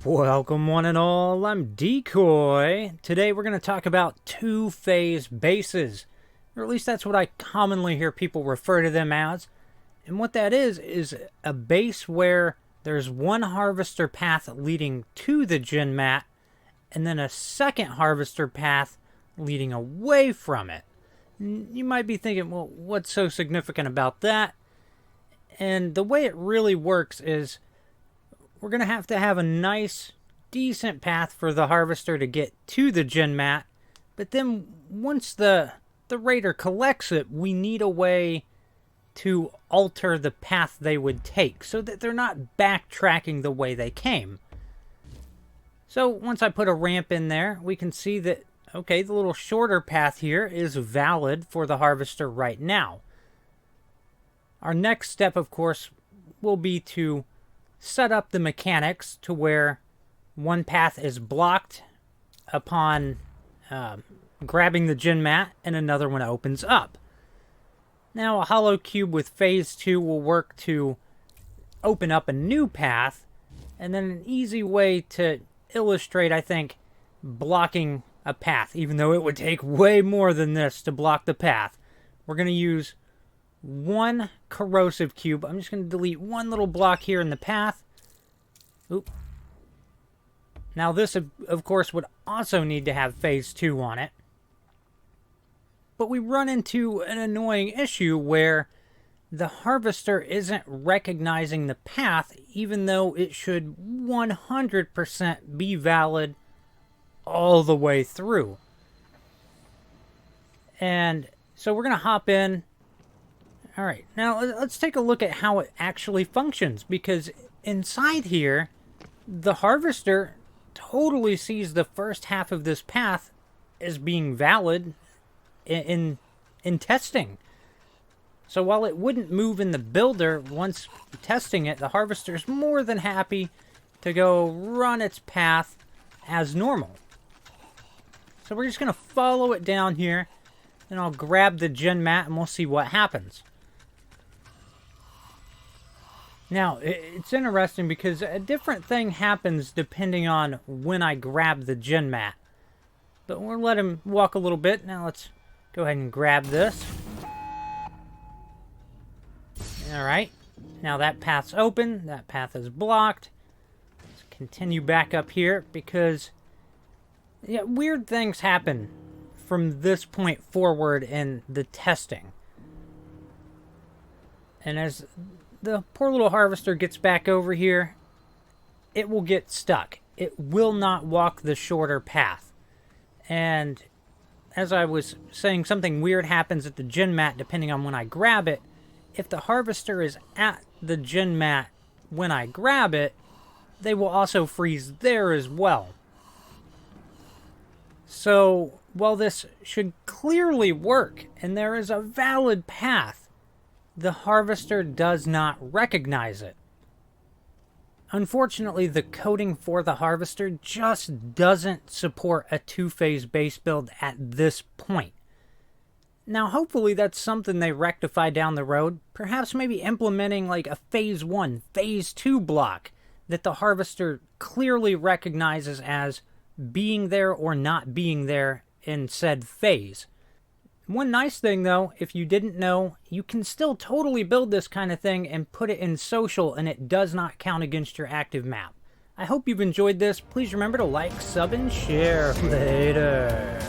Welcome one and all, I'm Decoy. Today we're going to talk about two-phase bases, or at least that's what I commonly hear people refer to them as. And what that is a base where there's one harvester path leading to the gen mat, and then a second harvester path leading away from it. You might be thinking, well, what's so significant about that? And the way it really works is we're going to have a nice, decent path for the harvester to get to the gen mat. But then once the raider collects it, we need a way to alter the path they would take so that they're not backtracking the way they came. So once I put a ramp in there, we can see that, okay, the little shorter path here is valid for the harvester right now. Our next step, of course, will be to set up the mechanics to where one path is blocked upon grabbing the gen mat and another one opens up. Now a hollow cube with phase 2 will work to open up a new path, and then an easy way to illustrate, I think, blocking a path, even though it would take way more than this to block the path. We're going to use one corrosive cube. I'm just going to delete one little block here in the path. Oop. Now this, of course, would also need to have phase 2 on it. But we run into an annoying issue where the harvester isn't recognizing the path, even though it should 100% be valid all the way through. And so we're going to hop in. All right, now let's take a look at how it actually functions, because inside here, the harvester totally sees the first half of this path as being valid in testing. So while it wouldn't move in the builder once testing it, the harvester is more than happy to go run its path as normal. So we're just going to follow it down here, and I'll grab the gen mat and we'll see what happens. Now, it's interesting because a different thing happens depending on when I grab the gen mat. But we'll let him walk a little bit. Now let's go ahead and grab this. Alright, now that path's open, that path is blocked. Let's continue back up here because weird things happen from this point forward in the testing. And as the poor little harvester gets back over here, it will get stuck. It will not walk the shorter path. And as I was saying, something weird happens at the gen mat depending on when I grab it. If the harvester is at the gen mat when I grab it, they will also freeze there as well. So while this should clearly work and there is a valid path, the harvester does not recognize it. Unfortunately, the coding for the harvester just doesn't support a two-phase base build at this point. Now, hopefully that's something they rectify down the road. Perhaps maybe implementing like a phase 1, phase 2 block that the harvester clearly recognizes as being there or not being there in said phase. One nice thing, though, if you didn't know, you can still totally build this kind of thing and put it in social, and it does not count against your active map. I hope you've enjoyed this. Please remember to like, sub, and share. Later.